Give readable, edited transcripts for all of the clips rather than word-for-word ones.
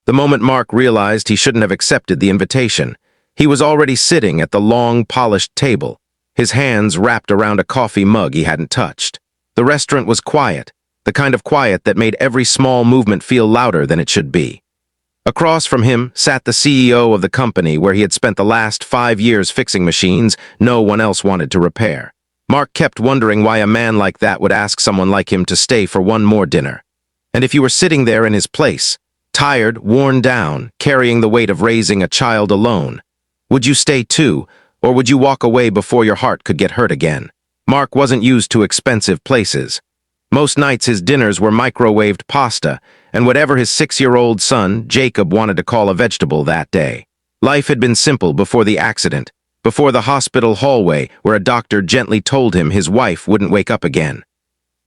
The moment Mark realized he shouldn't have accepted the invitation, he was already sitting at the long, polished table, his hands wrapped around a coffee mug he hadn't touched. The restaurant was quiet, the kind of quiet that made every small movement feel louder than it should be. Across from him sat the CEO of the company where he had spent the last 5 years fixing machines no one else wanted to repair. Mark kept wondering why a man like that would ask someone like him to stay for one more dinner. And if you were sitting there in his place, tired, worn down, carrying the weight of raising a child alone, would you stay too, or would you walk away before your heart could get hurt again? Mark wasn't used to expensive places. Most nights his dinners were microwaved pasta, and whatever his 6-year-old son, Jacob, wanted to call a vegetable that day. Life had been simple before the accident, before the hospital hallway where a doctor gently told him his wife wouldn't wake up again.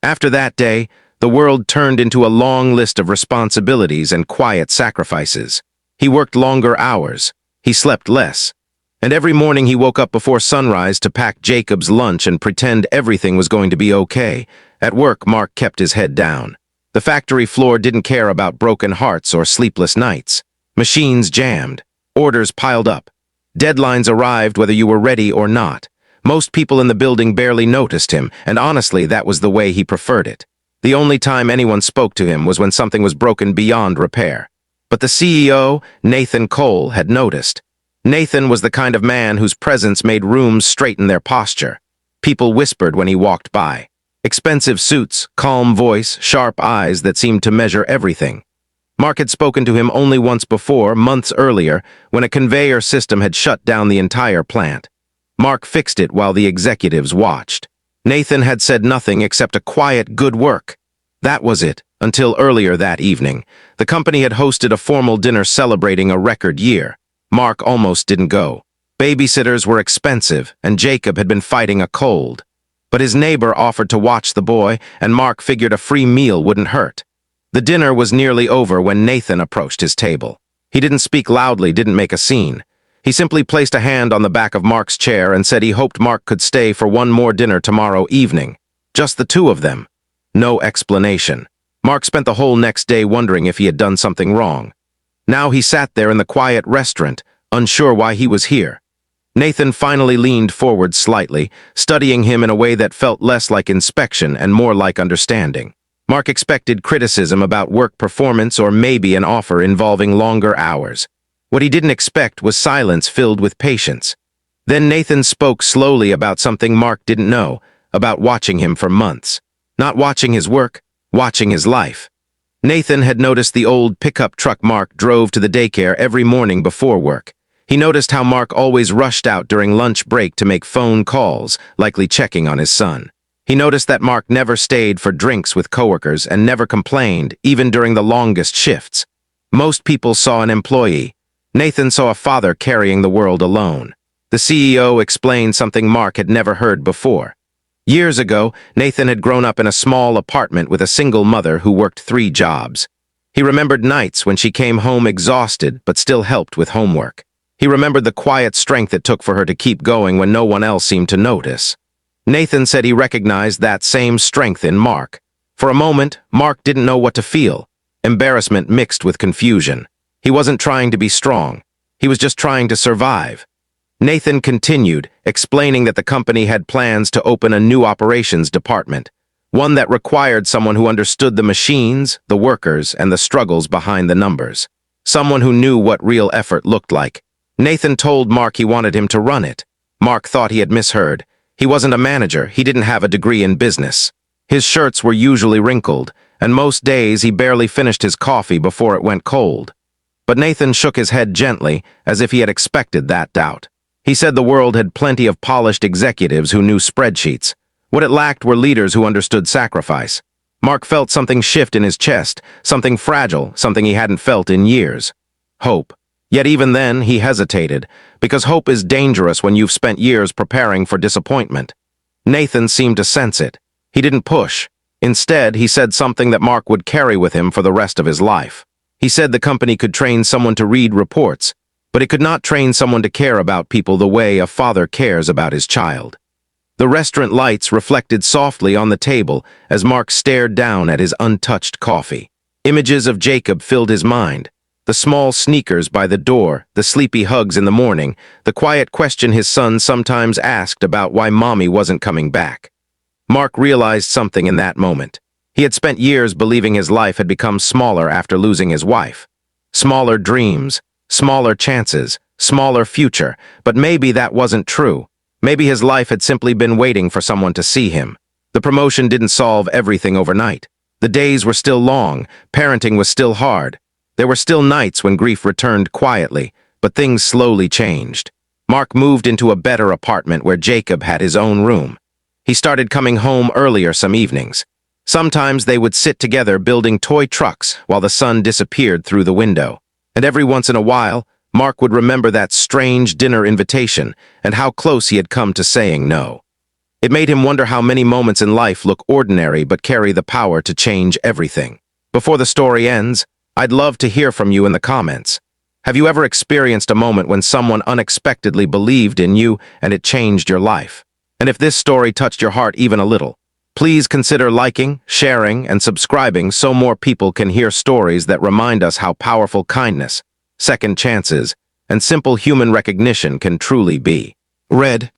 After that day, the world turned into a long list of responsibilities and quiet sacrifices. He worked longer hours, he slept less, and every morning he woke up before sunrise to pack Jacob's lunch and pretend everything was going to be okay. At work, Mark kept his head down. The factory floor didn't care about broken hearts or sleepless nights. Machines jammed. Orders piled up. Deadlines arrived whether you were ready or not. Most people in the building barely noticed him, and honestly, that was the way he preferred it. The only time anyone spoke to him was when something was broken beyond repair. But the CEO, Nathan Cole, had noticed. Nathan was the kind of man whose presence made rooms straighten their posture. People whispered when he walked by. Expensive suits, calm voice, sharp eyes that seemed to measure everything. Mark had spoken to him only once before, months earlier, when a conveyor system had shut down the entire plant. Mark fixed it while the executives watched. Nathan had said nothing except a quiet good work. That was it, until earlier that evening. The company had hosted a formal dinner celebrating a record year. Mark almost didn't go. Babysitters were expensive, and Jacob had been fighting a cold. But his neighbor offered to watch the boy, and Mark figured a free meal wouldn't hurt. The dinner was nearly over when Nathan approached his table. He didn't speak loudly, didn't make a scene. He simply placed a hand on the back of Mark's chair and said he hoped Mark could stay for one more dinner tomorrow evening. Just the two of them. No explanation. Mark spent the whole next day wondering if he had done something wrong. Now he sat there in the quiet restaurant, unsure why he was here. Nathan finally leaned forward slightly, studying him in a way that felt less like inspection and more like understanding. Mark expected criticism about work performance or maybe an offer involving longer hours. What he didn't expect was silence filled with patience. Then Nathan spoke slowly about something Mark didn't know, about watching him for months. Not watching his work, watching his life. Nathan had noticed the old pickup truck Mark drove to the daycare every morning before work. He noticed how Mark always rushed out during lunch break to make phone calls, likely checking on his son. He noticed that Mark never stayed for drinks with coworkers and never complained, even during the longest shifts. Most people saw an employee. Nathan saw a father carrying the world alone. The CEO explained something Mark had never heard before. Years ago, Nathan had grown up in a small apartment with a single mother who worked 3 jobs. He remembered nights when she came home exhausted but still helped with homework. He remembered the quiet strength it took for her to keep going when no one else seemed to notice. Nathan said he recognized that same strength in Mark. For a moment, Mark didn't know what to feel. Embarrassment mixed with confusion. He wasn't trying to be strong. He was just trying to survive. Nathan continued, explaining that the company had plans to open a new operations department, one that required someone who understood the machines, the workers, and the struggles behind the numbers. Someone who knew what real effort looked like. Nathan told Mark he wanted him to run it. Mark thought he had misheard. He wasn't a manager, he didn't have a degree in business. His shirts were usually wrinkled, and most days he barely finished his coffee before it went cold. But Nathan shook his head gently, as if he had expected that doubt. He said the world had plenty of polished executives who knew spreadsheets. What it lacked were leaders who understood sacrifice. Mark felt something shift in his chest, something fragile, something he hadn't felt in years. Hope. Yet even then, he hesitated, because hope is dangerous when you've spent years preparing for disappointment. Nathan seemed to sense it. He didn't push. Instead, he said something that Mark would carry with him for the rest of his life. He said the company could train someone to read reports, but it could not train someone to care about people the way a father cares about his child. The restaurant lights reflected softly on the table as Mark stared down at his untouched coffee. Images of Jacob filled his mind. The small sneakers by the door, the sleepy hugs in the morning, the quiet question his son sometimes asked about why mommy wasn't coming back. Mark realized something in that moment. He had spent years believing his life had become smaller after losing his wife. Smaller dreams, smaller chances, smaller future, but maybe that wasn't true. Maybe his life had simply been waiting for someone to see him. The promotion didn't solve everything overnight. The days were still long, parenting was still hard. There were still nights when grief returned quietly, but things slowly changed. Mark moved into a better apartment where Jacob had his own room. He started coming home earlier some evenings. Sometimes they would sit together building toy trucks while the sun disappeared through the window. And every once in a while, Mark would remember that strange dinner invitation and how close he had come to saying no. It made him wonder how many moments in life look ordinary but carry the power to change everything. Before the story ends, I'd love to hear from you in the comments. Have you ever experienced a moment when someone unexpectedly believed in you and it changed your life? And if this story touched your heart even a little, please consider liking, sharing, and subscribing so more people can hear stories that remind us how powerful kindness, second chances, and simple human recognition can truly be. Red.